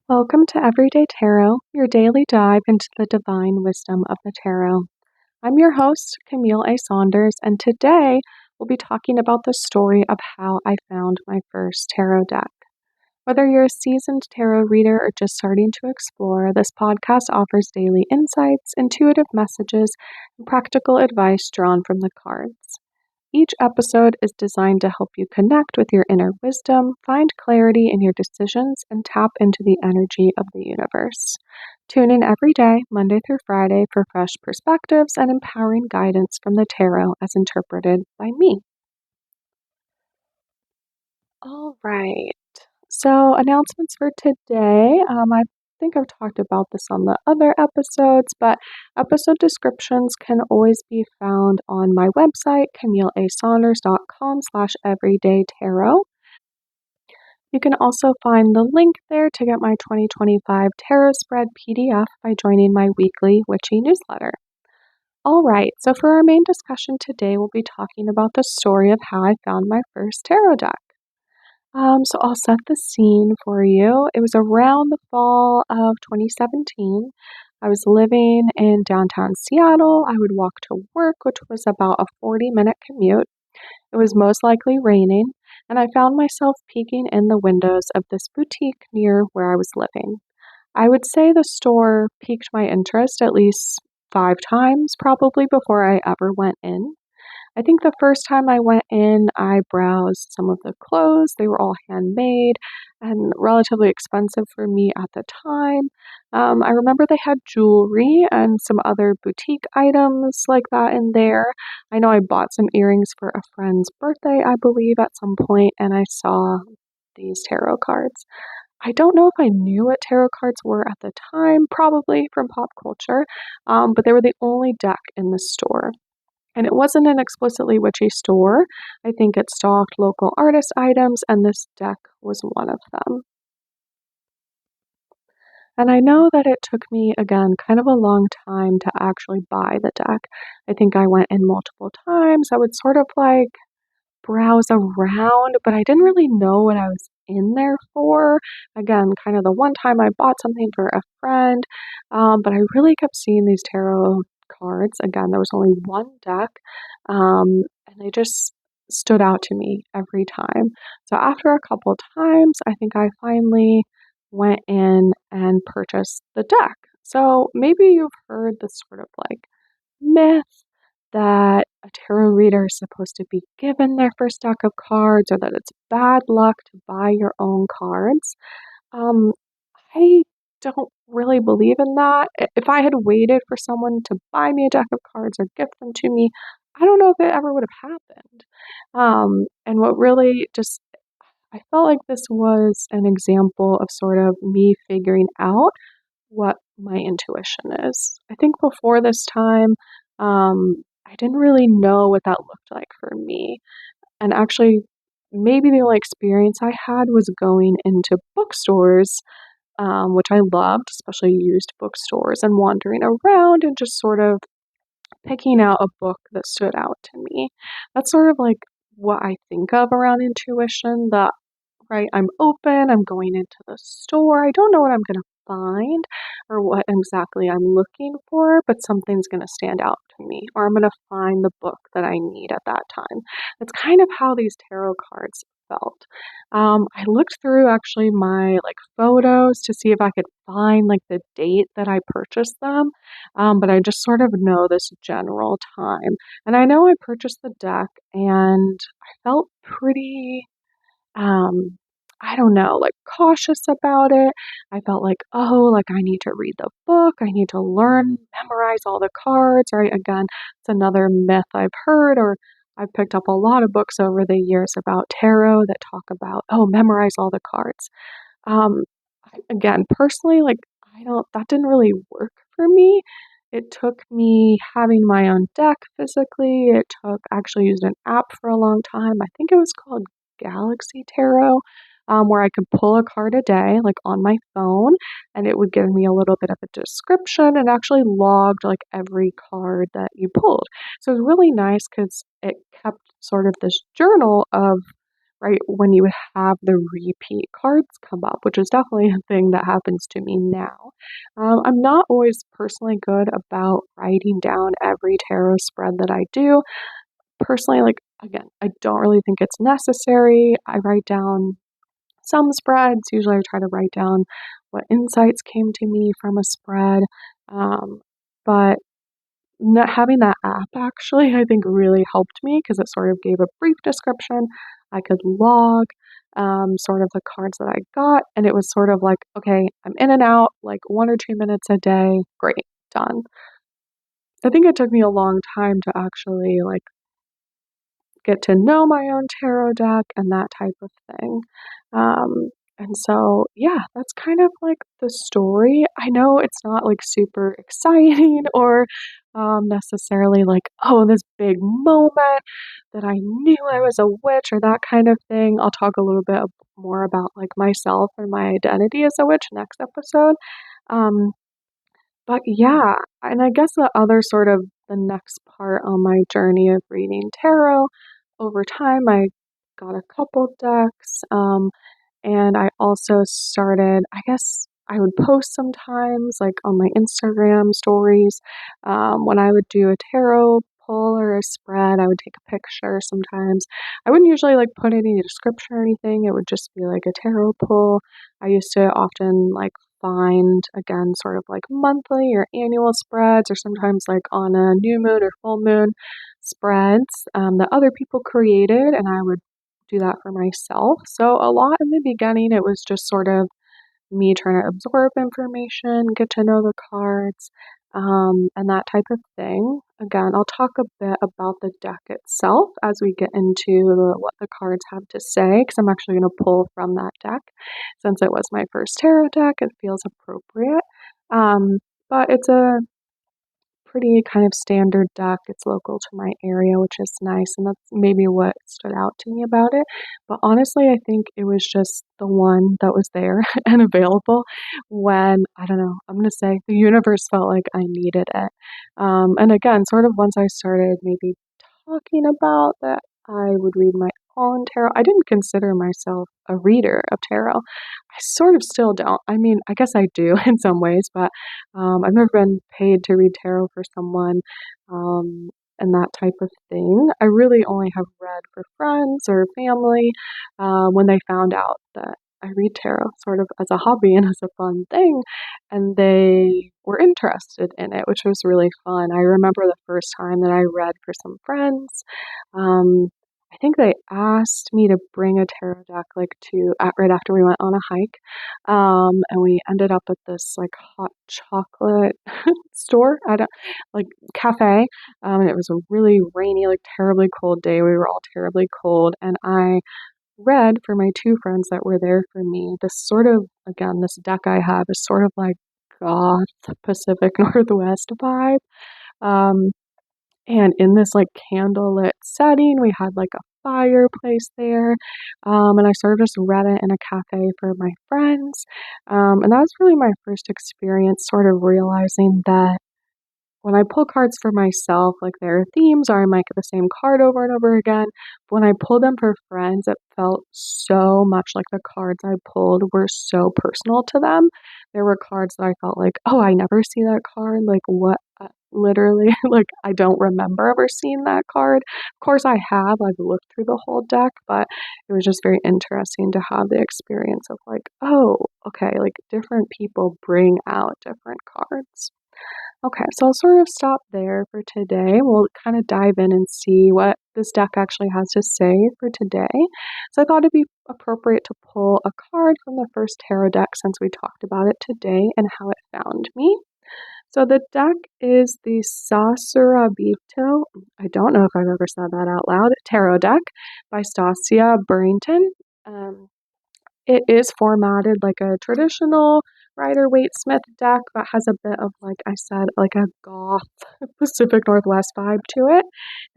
Welcome to Everyday Tarot, your daily dive into the divine wisdom of the tarot. I'm your host, Camille A. Saunders, and today we'll be talking about the story of how I found my first tarot deck. Whether you're a seasoned tarot reader or just starting to explore, this podcast offers daily insights, intuitive messages, and practical advice drawn from the cards. Each episode is designed to help you connect with your inner wisdom, find clarity in your decisions, and tap into the energy of the universe. Tune in every day, Monday through Friday, for fresh perspectives and empowering guidance from the tarot as interpreted by me. All right. So, announcements for today. I think I've talked about this on the other episodes, but episode descriptions can always be found on my website, camilleasaunders.com/everydaytarot. You can also find the link there to get my 2025 Tarot Spread PDF by joining my weekly witchy newsletter. All right, so for our main discussion today, we'll be talking about the story of how I found my first tarot deck. So I'll set the scene for you. It was around the fall of 2017. I was living in downtown Seattle. I would walk to work, which was about a 40-minute commute. It was most likely raining, and I found myself peeking in the windows of this boutique near where I was living. I would say the store piqued my interest at least 5 times probably before I ever went in. I think the first time I went in, I browsed some of the clothes. They were all handmade and relatively expensive for me at the time. I remember they had jewelry and some other boutique items like that in there. I know I bought some earrings for a friend's birthday, I believe, at some point, and I saw these tarot cards. I don't know if I knew what tarot cards were at the time, probably from pop culture, but they were the only deck in the store. And it wasn't an explicitly witchy store. I think it stocked local artist items, and this deck was one of them. And I know that it took me, again, kind of a long time to actually buy the deck. I think I went in multiple times. I would sort of like browse around, but I didn't really know what I was in there for. Again, kind of the one time I bought something for a friend, but I really kept seeing these tarot cards. Again, there was only one deck, and they just stood out to me every time. So after a couple times, I think I finally went in and purchased the deck. So maybe you've heard this sort of like myth that a tarot reader is supposed to be given their first deck of cards or that it's bad luck to buy your own cards. Um, I don't really believe in that. If I had waited for someone to buy me a deck of cards or gift them to me, I don't know if it ever would have happened. And what really just, I felt like this was an example of sort of me figuring out what my intuition is. I think before this time, I didn't really know what that looked like for me. And actually, maybe the only experience I had was going into bookstores, which I loved, especially used bookstores, and wandering around and just sort of picking out a book that stood out to me. That's sort of like what I think of around intuition, that right, I'm open, I'm going into the store. I don't know what I'm going to find or what exactly I'm looking for, but something's going to stand out to me, or I'm going to find the book that I need at that time. That's kind of how these tarot cards felt. I looked through actually my like photos to see if I could find like the date that I purchased them, but I just sort of know this general time. And I know I purchased the deck and I felt pretty um, I don't know, like cautious about it. I felt like, oh, like I need to read the book. I need to learn, memorize all the cards, right? Again, it's another myth I've heard, or I've picked up a lot of books over the years about tarot that talk about, oh, memorize all the cards. Um, again, personally, like that didn't really work for me. It took me having my own deck physically. It took actually using an app for a long time. I think it was called Galaxy Tarot, where I could pull a card a day, like on my phone, and it would give me a little bit of a description and actually logged like every card that you pulled. So it was really nice because it kept sort of this journal of right when you have the repeat cards come up, which is definitely a thing that happens to me now. I'm not always personally good about writing down every tarot spread that I do. Personally, like, again, I don't really think it's necessary. I write down some spreads. Usually I try to write down what insights came to me from a spread. Um, but not having that app actually, I think really helped me because it sort of gave a brief description. I could log sort of the cards that I got, and it was sort of like, okay, I'm in and out like 1 or 2 minutes a day. Great, done. I think it took me a long time to actually like get to know my own tarot deck and that type of thing. And so, yeah, that's kind of like the story. I know it's not like super exciting or necessarily like, oh, this big moment that I knew I was a witch or that kind of thing. I'll talk a little bit more about like myself and my identity as a witch next episode. Um, but yeah, and I guess the other sort of the next part on my journey of reading tarot over time, I got a couple decks. And I also started, I guess I would post sometimes, like on my Instagram stories. When I would do a tarot pull or a spread, I would take a picture sometimes. I wouldn't usually like put any description or anything. It would just be like a tarot pull. I used to often like find, again, sort of like monthly or annual spreads, or sometimes like on a new moon or full moon spreads that other people created, and I would do that for myself. So a lot in the beginning, it was just sort of me trying to absorb information, get to know the cards, and that type of thing. Again, I'll talk a bit about the deck itself as we get into what the cards have to say, because I'm actually going to pull from that deck. Since it was my first tarot deck, it feels appropriate. But it's a pretty kind of standard deck. It's local to my area, which is nice, and that's maybe what stood out to me about it. But honestly, I think it was just the one that was there and available when, I don't know, I'm going to say the universe felt like I needed it. And again, sort of once I started maybe talking about that I would read my own tarot. I didn't consider myself a reader of tarot. I sort of still don't. I mean, I guess I do in some ways, but I've never been paid to read tarot for someone um, and that type of thing. I really only have read for friends or family when they found out that I read tarot sort of as a hobby and as a fun thing, and they were interested in it, which was really fun. I remember the first time that I read for some friends. Um, I think they asked me to bring a tarot deck like right after we went on a hike, and we ended up at this like hot chocolate store. I don't like cafe, and it was a really rainy, like terribly cold day. We were all terribly cold, and I read for my two friends that were there for me. This sort of, again, this deck I have is sort of like goth Pacific Northwest vibe. Um, and in this like candlelit setting, we had like a fireplace there. And I sort of just read it in a cafe for my friends. And that was really my first experience sort of realizing that when I pull cards for myself, like there are themes, or I might get the same card over and over again. But when I pull them for friends, it felt so much like the cards I pulled were so personal to them. There were cards that I felt like, oh, I never see that card. Like, what? Literally, like, I don't remember ever seeing that card. Of course, I have. I've looked through the whole deck, but it was just very interesting to have the experience of, like, oh, okay, like different people bring out different cards. Okay, so I'll sort of stop there for today. We'll kind of dive in and see what this deck actually has to say for today. So I thought it'd be appropriate to pull a card from the first tarot deck since we talked about it today and how it found me. So the deck is the Sasuraibito, I don't know if I've ever said that out loud, tarot deck by Stasia Burrington. Um, it is formatted like a traditional Rider-Waite Smith deck, but has a bit of, like I said, like a goth Pacific Northwest vibe to it.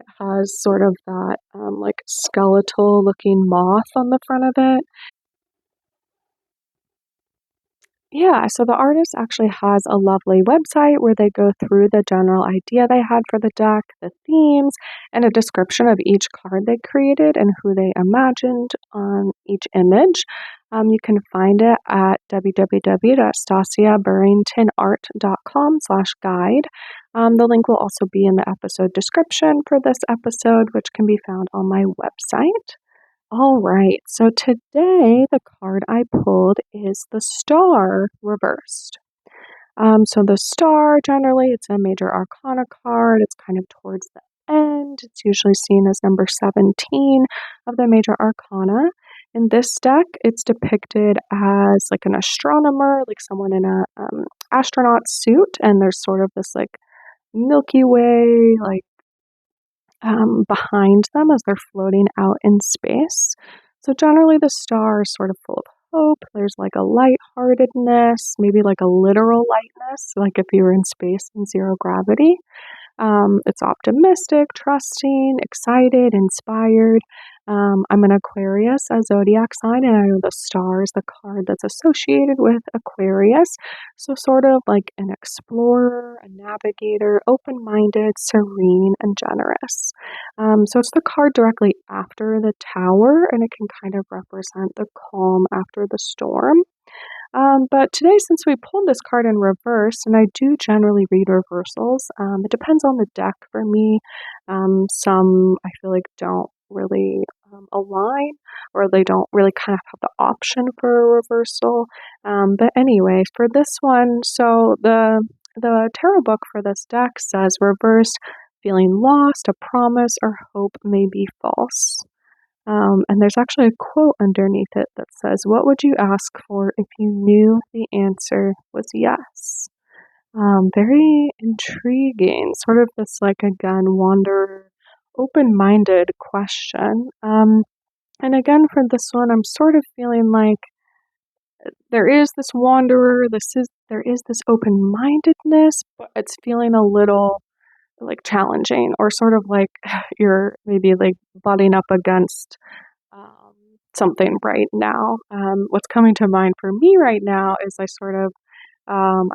It has sort of that like skeletal looking moth on the front of it. Yeah, so the artist actually has a lovely website where they go through the general idea they had for the deck, the themes, and a description of each card they created and who they imagined on each image. You can find it at www.stasiaburringtonart.com/guide. The link will also be in the episode description for this episode, which can be found on my website. All right, so today the card I pulled is the Star reversed. So the Star, generally, it's a major arcana card. It's kind of towards the end. It's usually seen as number 17 of the major arcana. In this deck, it's depicted as like an astronomer, like someone in a astronaut suit, and there's sort of this like Milky Way, like behind them as they're floating out in space. So generally, the star is sort of full of hope. There's like a lightheartedness, maybe like a literal lightness, like if you were in space in zero gravity. It's optimistic, trusting, excited, inspired. I'm an Aquarius, a zodiac sign, and I know the star is the card that's associated with Aquarius. So, sort of like an explorer, a navigator, open minded, serene, and generous. So, it's the card directly after the tower, and it can kind of represent the calm after the storm. But today, since we pulled this card in reverse, and I do generally read reversals, it depends on the deck for me. Some I feel like don't really align, or they don't really kind of have the option for a reversal. But anyway, for this one, so the tarot book for this deck says reversed, feeling lost, a promise or hope may be false. And there's actually a quote underneath it that says, "What would you ask for if you knew the answer was yes?" Very intriguing. Sort of this, like, again, wanderer, open minded question. And again, for this one, I'm sort of feeling like there is this wanderer, there is this open mindedness, but it's feeling a little like challenging, or sort of like you're maybe like butting up against um, something right now. What's coming to mind for me right now is I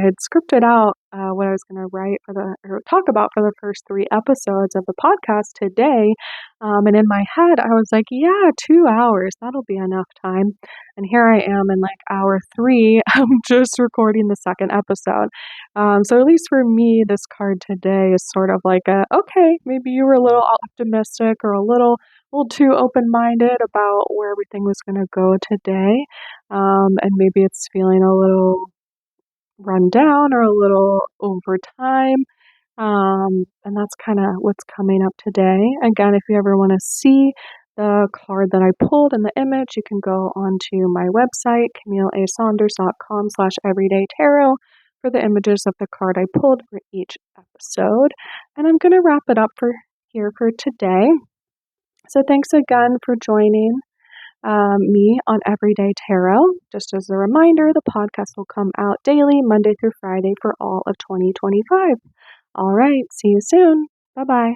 had scripted out what I was going to write or talk about for the first 3 episodes of the podcast today. And in my head, I was like, yeah, 2 hours, that'll be enough time. And here I am in like hour 3, I'm just recording the second episode. So at least for me, this card today is sort of like okay, maybe you were a little optimistic or a little too open-minded about where everything was going to go today. And maybe it's feeling a little run down or a little over time. And that's kind of what's coming up today. Again, if you ever want to see the card that I pulled in the image, you can go onto my website, CamilleASaunders.com/everydaytarot for the images of the card I pulled for each episode. And I'm going to wrap it up here for today. So thanks again for joining me on Everyday Tarot. Just as a reminder, the podcast will come out daily, Monday through Friday, for all of 2025. All right, see you soon. Bye-bye.